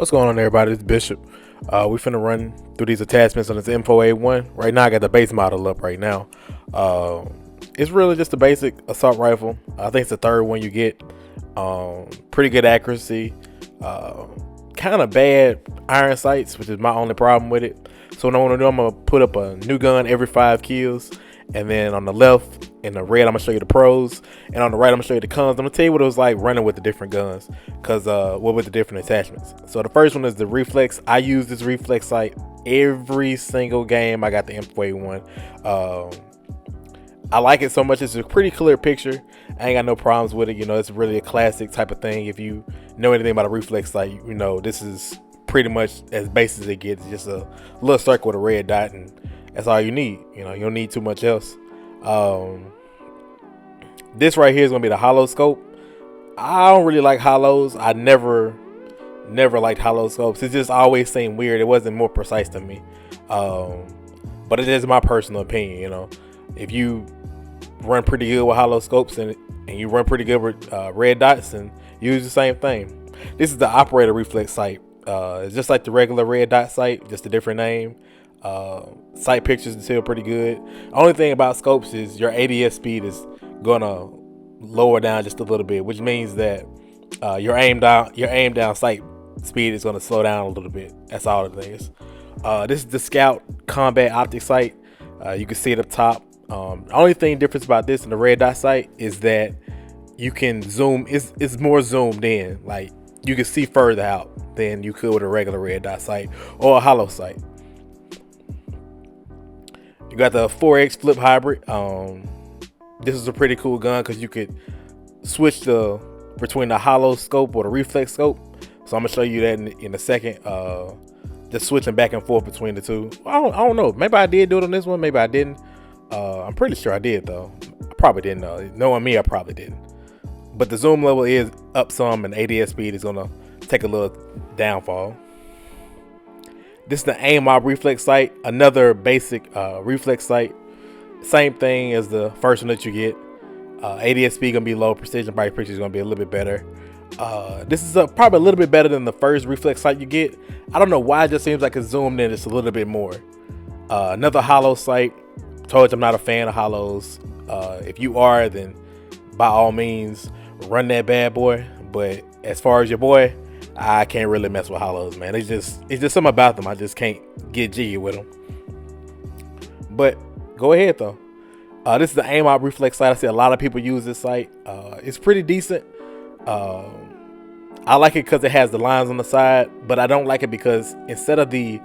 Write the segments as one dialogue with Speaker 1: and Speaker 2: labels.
Speaker 1: What's going on, everybody? It's Bishop. We finna run through these attachments on this M4A1. Right now, I got the base model up right now. It's really just a basic assault rifle. I think it's the third one you get. Pretty good accuracy. Kind of bad iron sights, which is my only problem with it. So what I want to do, I'm going to put up a new gun every 5 kills. And then on the left, in the red, I'm going to show you the pros. And on the right, I'm going to show you the cons. I'm going to tell you what it was like running with the different guns. Because what with the different attachments. So the first one is the reflex. I use this reflex sight every single game I got the M4A1. I like it so much. It's a pretty clear picture. I ain't got no problems with it. You know, it's really a classic type of thing. If you know anything about a reflex sight, you know, this is pretty much as basic as it gets. It's just a little circle with a red dot, and that's all you need. You know, you don't need too much else. This right here is gonna be the hollow scope. I don't really like hollows. I never liked hollow scopes. It just always seemed weird. It wasn't more precise to me. But it is my personal opinion. You know, if you run pretty good with hollow scopes and you run pretty good with red dots, and use the same thing. This is the operator reflex sight. It's just like the regular red dot sight, just a different name. Sight pictures are still pretty good. Only thing about scopes is your ADS speed is gonna lower down just a little bit, which means that your aim down sight speed is gonna slow down a little bit. That's all it is. This is the Scout Combat Optic Sight. You can see it up top. Only thing difference about this and the red dot sight is that you can zoom. It's more zoomed in. Like, you can see further out than you could with a regular red dot sight or a hollow sight. You got the 4X flip hybrid. This is a pretty cool gun because you could switch between the hollow scope or the reflex scope. So I'm gonna show you that in a second. Just switching back and forth between the two. I don't know. Maybe I did do it on this one. Maybe I didn't. I'm pretty sure I did though. I probably didn't. Knowing me, I probably didn't. But the zoom level is up some, and ADS speed is gonna take a little downfall. This is the aim mob reflex sight, another basic reflex sight. Same thing as the first one that you get. ADS speed gonna be low, precision by picture is gonna be a little bit better. This is probably a little bit better than the first reflex sight you get. I don't know why, it just seems like it's zoomed in just a little bit more. Another hollow sight. Told you I'm not a fan of hollows. If you are, then by all means run that bad boy. But as far as your boy, I can't really mess with hollows, man. It's just something about them. I just can't get jiggy with them. But go ahead though. This is the aim out reflex sight. I see a lot of people use this sight. It's pretty decent. I like it because it has the lines on the side, but I don't like it because instead of the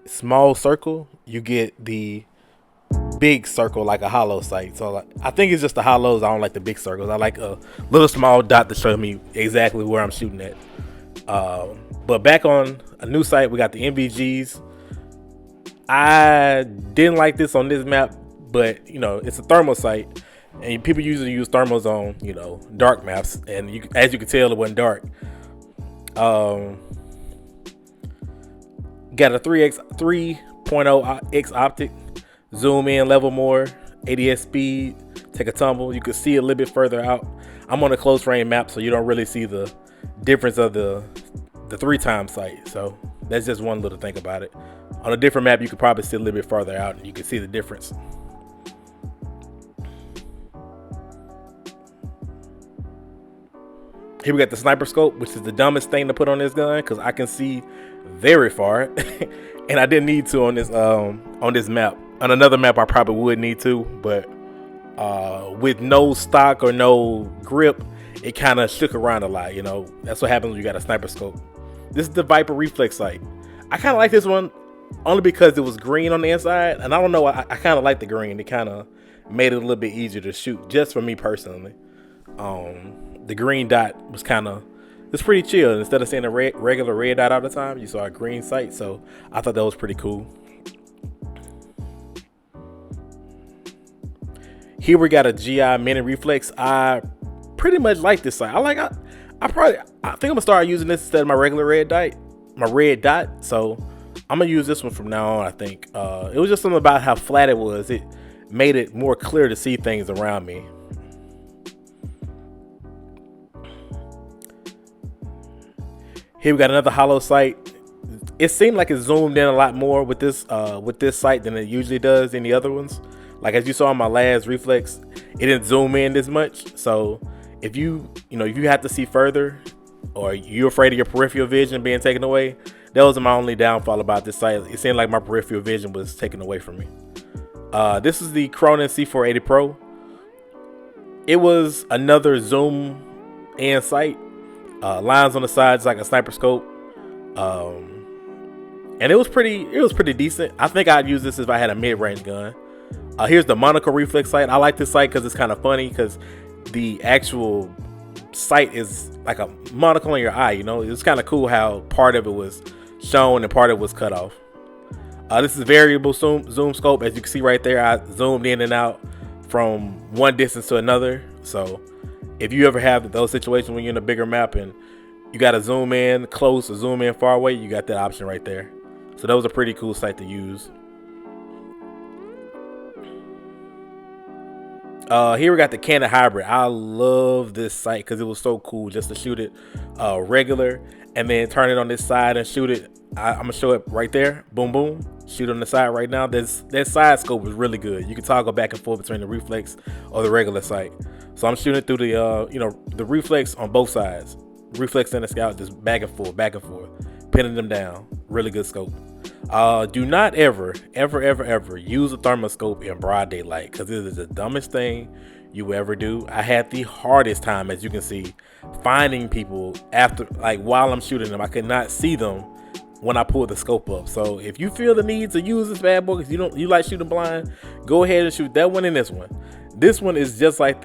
Speaker 1: small circle, you get the big circle like a hollow sight. So I think it's just the hollows. I don't like the big circles. I like a little small dot to show me exactly where I'm shooting at. But back on a new site, we got the MVGs. I didn't like this on this map, but you know, it's a thermal sight, and people usually use thermals on, you know, dark maps, and as you can tell, it wasn't dark. Got a 3.0x optic, zoom in level more, ADS speed, take a tumble. You can see a little bit further out. I'm on a close range map, so you don't really see the difference of the 3x sight. So that's just one little thing about it. On a different map, you could probably see a little bit farther out, and you can see the difference. Here we got the sniper scope, which is the dumbest thing to put on this gun because I can see very far, and I didn't need to on this map. On another map, I probably would need to, but with no stock or no grip, it kind of shook around a lot. You know, that's what happens when you got a sniper scope. This is the Viper reflex sight. I kind of like this one only because it was green on the inside, and I don't know, I kind of like the green. It kind of made it a little bit easier to shoot, just for me personally. The green dot was it's pretty chill. Instead of seeing a regular red dot all the time, you saw a green sight, so I thought that was pretty cool. Here we got a GI mini reflex. I pretty much like this sight. I think I'm gonna start using this instead of my regular red dot. So I'm gonna use this one from now on. I think it was just something about how flat it was. It made it more clear to see things around me. Here we got another hollow sight. It seemed like it zoomed in a lot more with this sight than it usually does in the other ones. Like as you saw in my last reflex, it didn't zoom in this much. So if you have to see further, or you're afraid of your peripheral vision being taken away, that was my only downfall about this sight. It seemed like my peripheral vision was taken away from me. This is the Cronin C480 Pro. It was another zoom in sight. Lines on the sides like a sniper scope. And it was pretty decent. I think I'd use this if I had a mid-range gun. Here's the monocle reflex sight. I like this sight because it's kind of funny, because the actual sight is like a monocle in your eye. It's kind of cool how part of it was shown and part of it was cut off. This is variable zoom scope. As you can see right there, I zoomed in and out from one distance to another. So if you ever have those situations when you're in a bigger map and you got to zoom in close or zoom in far away, you got that option right there. So that was a pretty cool sight to use. Here we got the Canon Hybrid. I love this sight because it was so cool just to shoot it regular and then turn it on this side and shoot it. I'm gonna show it right there. Boom, boom. Shoot on the side right now. That side scope is really good. You can toggle back and forth between the reflex or the regular sight. So I'm shooting through the the reflex on both sides. Reflex and the scout, just back and forth, pinning them down. Really good scope. Do not ever use a thermoscope in broad daylight, because it is the dumbest thing you will ever do. I had the hardest time, as you can see, finding people while I'm shooting them. I could not see them when I pulled the scope up. So if you feel the need to use this bad boy because you like shooting blind, go ahead and shoot that one and this one. This one is just like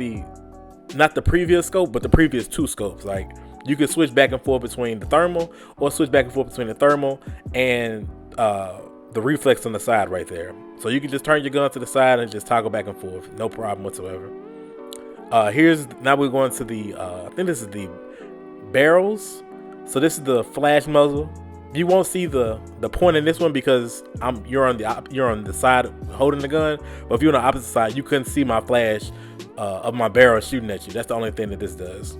Speaker 1: not the previous scope, but the previous two scopes. Like, you can switch back and forth between the thermal, or switch back and forth between the thermal and the reflex on the side right there. So you can just turn your gun to the side and just toggle back and forth, no problem whatsoever. Now we're going to the I think this is the barrels. So this is the flash muzzle. You won't see the point in this one because you're on the side holding the gun. But if you're on the opposite side, you couldn't see my flash of my barrel shooting at you. That's the only thing that this does.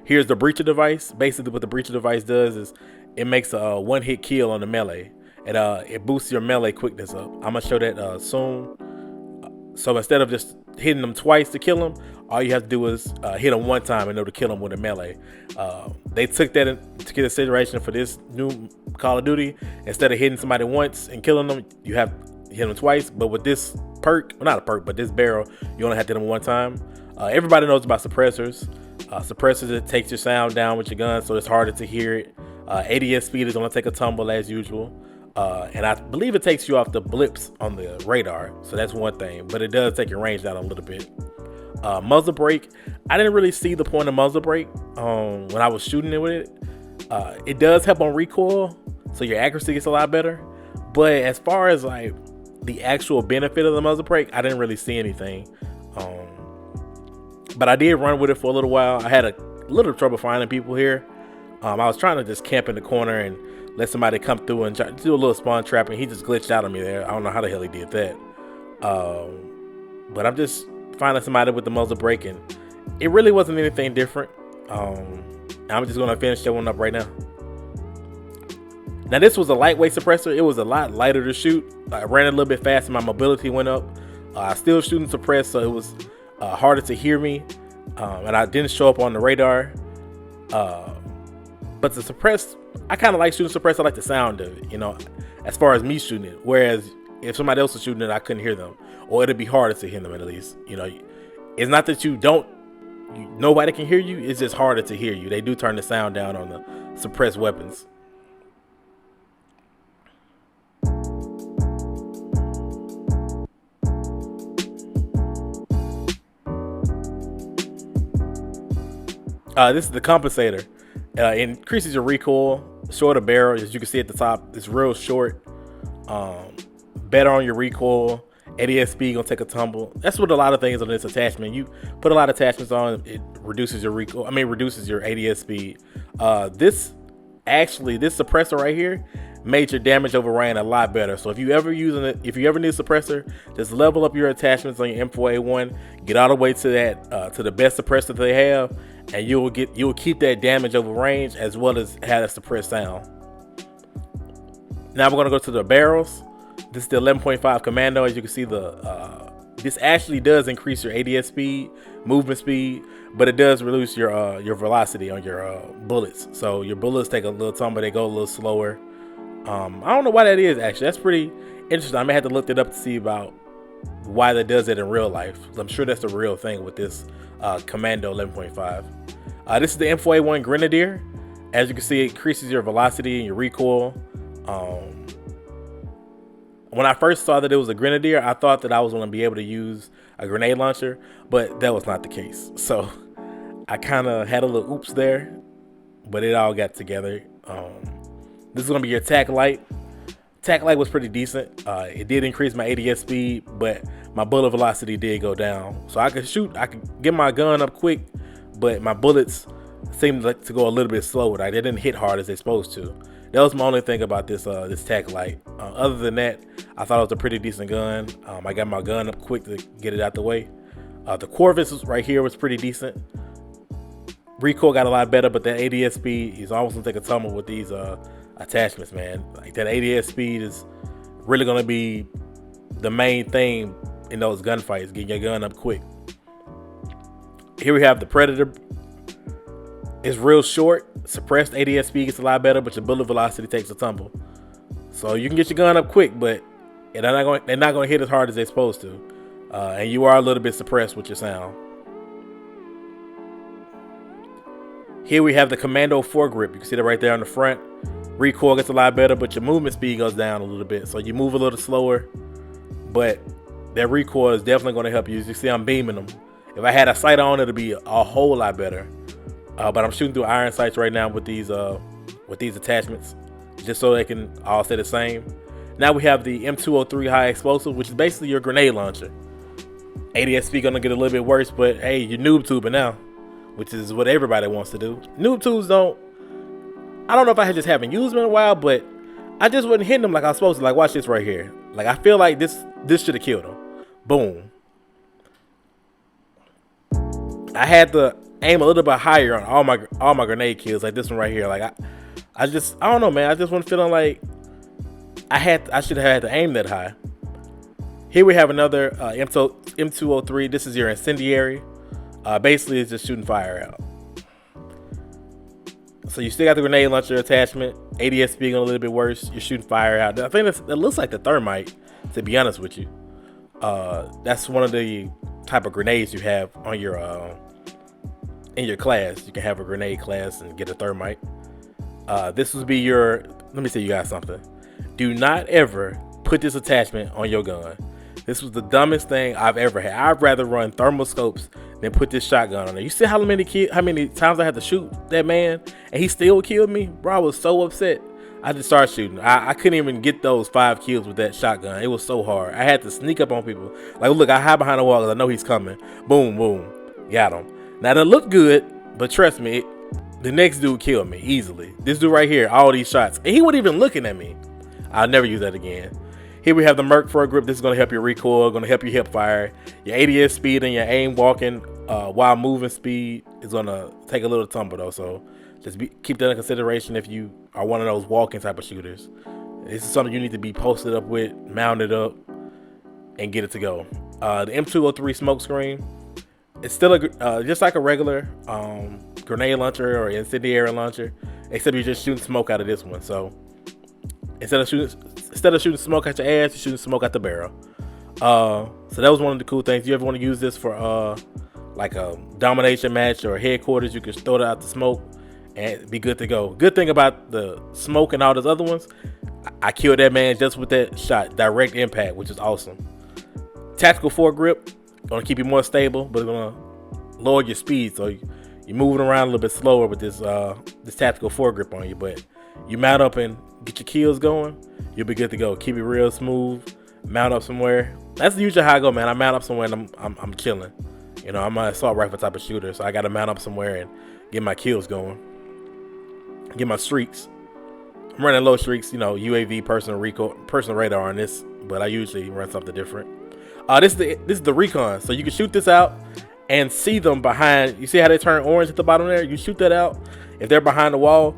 Speaker 1: Here's the breacher device. Basically what the breacher device does is it makes a one-hit kill on the melee. And it boosts your melee quickness up. I'm gonna show that soon. So instead of just hitting them twice to kill them, all you have to do is hit them one time in order to kill them with a melee. They took that into consideration for this new Call of Duty. Instead of hitting somebody once and killing them, you have to hit them twice. But with this perk, well, not a perk, but this barrel, you only have to hit them one time. Everybody knows about suppressors. Suppressors, it takes your sound down with your gun, so it's harder to hear it. ADS speed is going to take a tumble as usual. And I believe it takes you off the blips on the radar, so that's one thing, but it does take your range down a little bit. Muzzle brake, I didn't really see the point of muzzle brake when I was shooting it with it. It does help on recoil, so your accuracy gets a lot better, but as far as like the actual benefit of the muzzle brake, I didn't really see anything. But I did run with it for a little while. I had a little trouble finding people here. I was trying to just camp in the corner and let somebody come through and do a little spawn trap, and he just glitched out on me there. I don't know how the hell he did that. But I'm just finding somebody with the muzzle brake, and it really wasn't anything different. I'm just gonna finish that one up right now. Now this was a lightweight suppressor. It was a lot lighter to shoot. I ran a little bit faster. My mobility went up. I still shooting suppressed, so it was harder to hear me, and I didn't show up on the radar. But the suppressed, I kind of like shooting suppressed. I like the sound of it, as far as me shooting it. Whereas if somebody else was shooting it, I couldn't hear them, or it'd be harder to hear them at least. It's not that nobody can hear you. It's just harder to hear you. They do turn the sound down on the suppressed weapons. This is the compensator. It increases your recoil, shorter barrel, as you can see at the top. It's real short. Better on your recoil. ADS speed gonna take a tumble. That's what a lot of things on this attachment. You put a lot of attachments on, it reduces your recoil. Reduces your ADS speed. This suppressor right here made your damage over rain a lot better. So if you ever need a suppressor, just level up your attachments on your M4A1, get all the way to that to the best suppressor they have, and you'll keep that damage over range as well as have a suppressed sound. Now we're gonna go to the barrels. This is the 11.5 Commando. As you can see, this actually does increase your ADS speed, movement speed, but it does reduce your velocity on your bullets. So your bullets take a little tumble, they go a little slower. I don't know why that is actually. That's pretty interesting. I may have to look it up to see about why that does it in real life. I'm sure that's the real thing with this Commando 11.5. This is the M4A1 Grenadier. As you can see, it increases your velocity and your recoil. When I first saw that it was a Grenadier, I thought that I was going to be able to use a grenade launcher, but that was not the case. So I kind of had a little oops there, but it all got together. This is going to be your tac light. Tac light was pretty decent. It did increase my ADS speed, but my bullet velocity did go down. So I could get my gun up quick, but my bullets seemed to go a little bit slower. They didn't hit hard as they're supposed to. That was my only thing about this tac light. Other than that, I thought it was a pretty decent gun. I got my gun up quick to get it out the way. The Corvus right here was pretty decent. Recoil got a lot better, but that ADS speed is almost gonna take a tumble with these attachments, man. Like that ADS speed is really gonna be the main thing in those gunfights, getting your gun up quick. Here we have the Predator. It's real short. Suppressed ADS speed gets a lot better, but your bullet velocity takes a tumble. So you can get your gun up quick, but they're not going to hit as hard as they're supposed to. And you are a little bit suppressed with your sound. Here we have the Commando foregrip. You can see that right there on the front. Recoil gets a lot better, but your movement speed goes down a little bit. So you move a little slower, but that recoil is definitely going to help you. As you see, I'm beaming them. If I had a sight on, it'd be a whole lot better. But I'm shooting through iron sights right now with these attachments, just so they can all stay the same. Now we have the M203 high explosive, which is basically your grenade launcher. ADS speed gonna get a little bit worse, but hey, you're noob tubing now, which is what everybody wants to do. Noob tubes I don't know if I just haven't used them in a while, but I just wasn't hitting them like I was supposed to. Like, watch this right here. Like, I feel like this should have killed him. Boom. I had to aim a little bit higher on all my grenade kills, like this one right here. Like I don't know, man. I just wasn't feeling like I should have had to aim that high. Here we have another M203. This is your incendiary. Basically, it's just shooting fire out. So you still got the grenade launcher attachment. ADS speed a little bit worse. You're shooting fire out. I think it looks like the thermite, to be honest with you. That's one of the type of grenades you have on your in your class. You can have a grenade class and get a thermite. This would be your, let me tell you guys something. Do not ever put this attachment on your gun. This was the dumbest thing I've ever had. I'd rather run thermal scopes than put this shotgun on there. You see how many times I had to shoot that man and he still killed me? Bro, I was so upset. I just started shooting. I couldn't even get those 5 kills with that shotgun. It was so hard. I had to sneak up on people. Like, look, I hide behind the wall because I know he's coming. Boom, boom. Got him. Now, that looked good, but trust me, the next dude killed me easily. This dude right here, all these shots. And he wasn't even looking at me. I'll never use that again. Here we have the Merc foregrip. This is going to help your recoil, going to help you hip fire. Your ADS speed and your aim walking while moving speed is going to take a little tumble, though. So just keep that in consideration if you are one of those walking type of shooters. This is something you need to be posted up with, mounted up, and get it to go. The M203 smoke screen. It's still just like a regular grenade launcher or incendiary launcher, except you're just shooting smoke out of this one. So instead of shooting smoke out your ass, you're shooting smoke out the barrel. So that was one of the cool things. If you ever want to use this for like a domination match or headquarters, you can throw it out the smoke and be good to go. Good thing about the smoke and all those other ones, I killed that man just with that shot, direct impact, which is awesome. Tactical foregrip. Gonna keep you more stable, but it's gonna lower your speed, so you're moving around a little bit slower with this tactical foregrip on you. But you mount up and get your kills going, you'll be good to go. Keep it real smooth. Mount up somewhere. That's usually how I go, man. I mount up somewhere and I'm chilling. You know, I'm an assault rifle type of shooter, so I gotta mount up somewhere and get my kills going, get my streaks. I'm running low streaks, you know, UAV, personal radar on this, but I usually run something different. This is the recon, so you can shoot this out and see them behind. You see how they turn orange at the bottom there? You shoot that out. If they're behind the wall,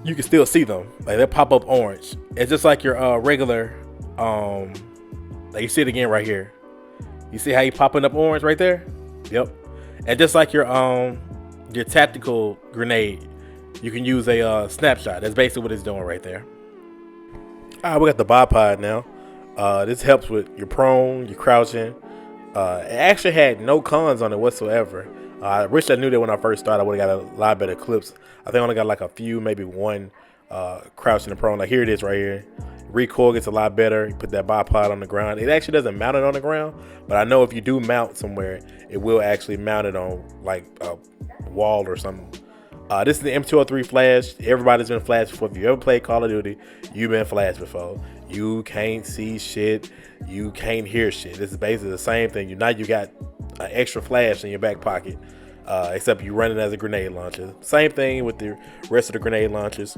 Speaker 1: you can still see them. Like they'll pop up orange. It's just like your regular. Like you see it again right here. You see how you popping up orange right there? Yep. And just like your tactical grenade, you can use a snapshot. That's basically what it's doing right there. All right, we got the bipod now. This helps with your prone, your crouching. It actually had no cons on it whatsoever. I wish I knew that when I first started. I would have got a lot better clips. I think I only got like a few, maybe one crouching and prone. Like here it is right here. Recoil gets a lot better. You put that bipod on the ground. It actually doesn't mount it on the ground, but I know if you do mount somewhere, it will actually mount it on like a wall or something. This is the M203 flash. Everybody's been flashed before. If you ever played Call of Duty, you've been flashed before. You can't see shit. You can't hear shit. This is basically the same thing. Now you got an extra flash in your back pocket, except you run it as a grenade launcher. Same thing with the rest of the grenade launchers.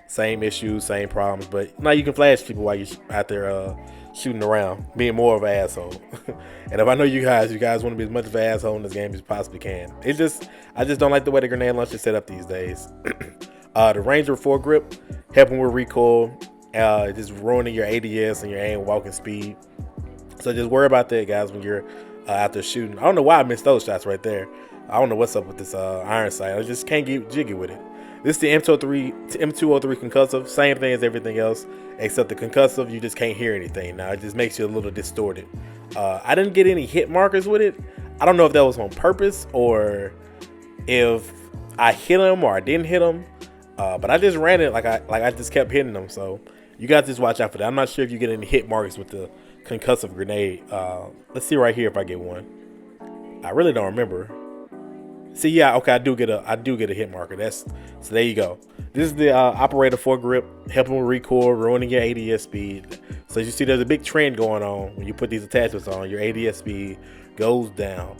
Speaker 1: Same issues, same problems. But now you can flash people while you're out there shooting around, being more of an asshole. And if I know you guys want to be as much of an asshole in this game as you possibly can. I just don't like the way the grenade launcher is set up these days. The Ranger foregrip, helping with recoil, just ruining your ADS and your aim walking speed. So just worry about that, guys, when you're out there shooting. I don't know why I missed those shots right there. I don't know what's up with this iron sight. I just can't get jiggy with it. This is the M203 concussive. Same thing as everything else, except the concussive, you just can't hear anything. Now, it just makes you a little distorted. I didn't get any hit markers with it. I don't know if that was on purpose or if I hit them or I didn't hit them. But I just ran it like I just kept hitting them. So you guys just watch out for that. I'm not sure if you get any hit markers with the concussive grenade. Let's see right here if I get one. I really don't remember. See, yeah, okay, I do get a hit marker. So there you go. This is the operator foregrip, helping with recoil, ruining your ADS speed. So as you see, there's a big trend going on when you put these attachments on. Your ADS speed goes down,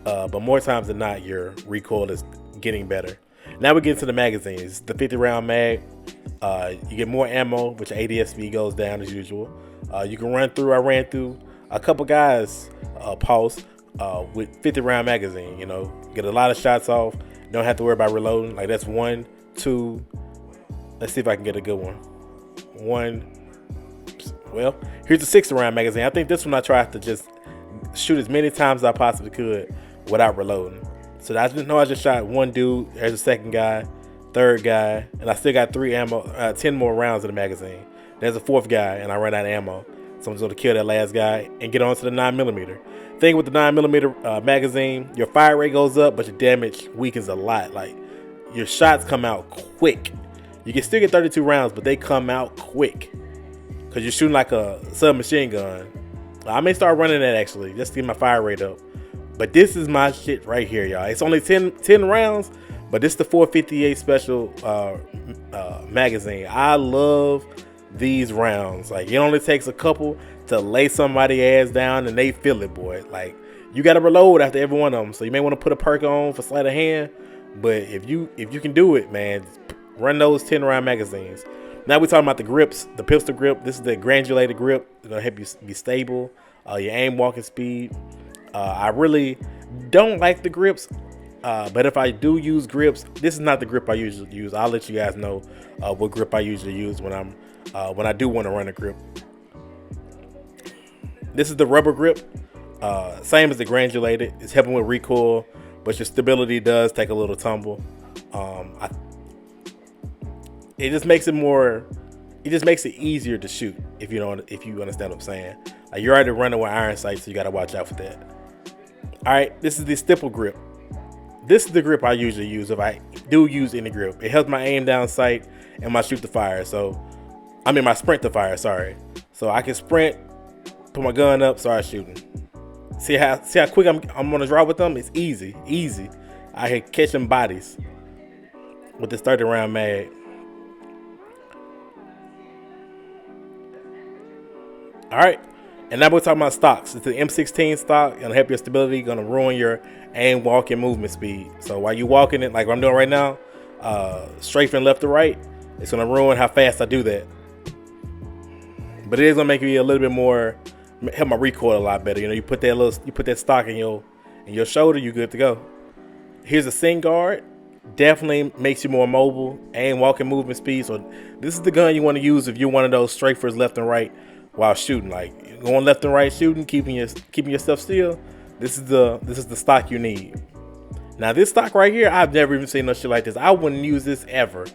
Speaker 1: but more times than not, your recoil is getting better. Now we get into the magazines. The 50 round mag. You get more ammo, which your ADS speed goes down as usual. You can run through. I ran through a couple guys pulse with 50 round magazine. You know, get a lot of shots off. Don't have to worry about reloading. Like that's 1, 2. Let's see if I can get a good one. 1. Well, here's the 60 round magazine. I think this one I tried to just shoot as many times as I possibly could without reloading. So I just know I just shot one dude. There's a second guy, third guy, and I still got 10 more rounds in the magazine. There's a fourth guy, and I ran out of ammo. So I'm just going to kill that last guy and get on to the 9mm. Thing with the 9mm magazine, your fire rate goes up, but your damage weakens a lot. Like, your shots come out quick. You can still get 32 rounds, but they come out quick because you're shooting like a submachine gun. I may start running that actually, just to get my fire rate up. But this is my shit right here, y'all. It's only 10 rounds, but this is the 458 special magazine. I love these rounds. Like, it only takes a couple to lay somebody ass down and they feel it, boy. Like, you gotta reload after every one of them, so you may want to put a perk on for sleight of hand. But if you can do it, man, run those 10 round magazines. Now we're talking about the grips, the pistol grip. This is the granulated grip. It's gonna help you be stable, your aim walking speed. I really don't like the grips, but if I do use grips, this is not the grip I usually use. I'll let you guys know what grip I usually use when I do want to run a grip. This is the rubber grip, same as the granulated. It's helping with recoil, but your stability does take a little tumble. It just makes it more. It just makes it easier to shoot if you understand what I'm saying. Like, you're already running with iron sights, so you got to watch out for that. All right, this is the stipple grip. This is the grip I usually use if I do use any grip. It helps my aim down sight and my shoot to fire. My sprint to fire. Sorry. So I can sprint, put my gun up, start shooting. See how quick I'm gonna draw with them? It's easy. I can catch them bodies with this 30 round mag. All right. And now we're talking about stocks. It's the M16 stock. Gonna help your stability. Gonna ruin your aim, walk, and movement speed. So while you walking it, like what I'm doing right now, strafing left to right, it's gonna ruin how fast I do that. But it is gonna make me a little bit more, help my recoil a lot better. You know, you put that stock in your and your shoulder, you good to go. Here's a sing guard. Definitely makes you more mobile and walking movement speed. So this is the gun you want to use if you're one of those strafers left and right while shooting. Like going left and right shooting, keeping yourself still. This is the stock you need. Now this stock right here, I've never even seen no shit like this. I wouldn't use this ever.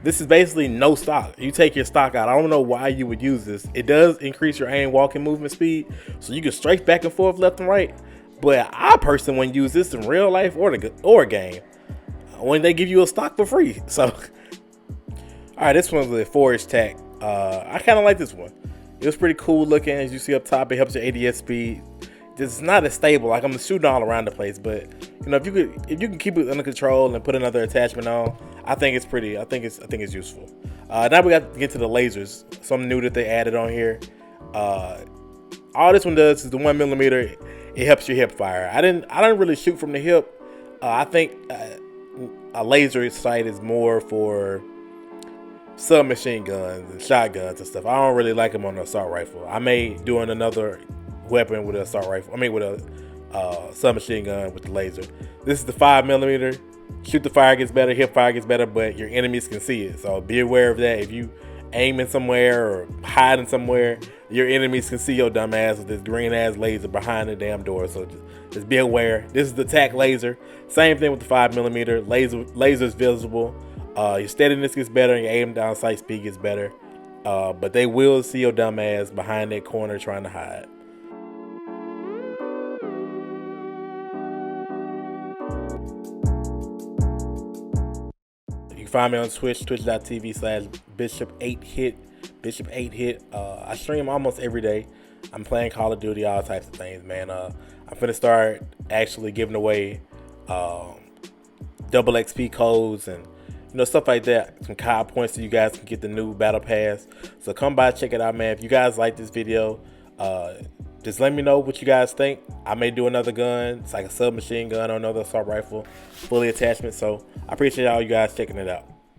Speaker 1: This is basically no stock. You take your stock out. I don't know why you would use this. It does increase your aim, walking movement speed, so you can strafe back and forth, left and right. But I personally wouldn't use this in real life or a game when they give you a stock for free. So, all right, this one's a 4-inch tack. I kind of like this one. It was pretty cool looking. As you see up top, it helps your ADS speed. It's not as stable. Like I'm shooting all around the place, but you know, if you can keep it under control and put another attachment on, I think it's pretty. I think it's useful. Now we got to get to the lasers. Something new that they added on here. All this one does is the 1mm. It helps your hip fire. I didn't really shoot from the hip. I think a laser sight is more for submachine guns and shotguns and stuff. I don't really like them on the assault rifle. I may do another weapon with an assault rifle. I mean, with a submachine gun with the laser. This is the 5mm. Shoot the fire gets better, hip fire gets better, but your enemies can see it. So be aware of that. If you aiming somewhere or hiding somewhere, your enemies can see your dumb ass with this green ass laser behind the damn door. So just be aware. This is the tack laser. Same thing with the 5mm. Laser is visible. Your steadiness gets better and your aim down sight speed gets better. But they will see your dumb ass behind that corner trying to hide. You can find me on Twitch, twitch.tv/Bishop8Hit. Bishop8Hit. I stream almost every day. I'm playing Call of Duty, all types of things, man. I'm finna start actually giving away double XP codes and stuff like that. Some COD points so you guys can get the new battle pass. So come by, check it out, man. If you guys like this video, just let me know what you guys think. I may do another gun. It's like a submachine gun or another assault rifle, fully attachment. So I appreciate all you guys checking it out.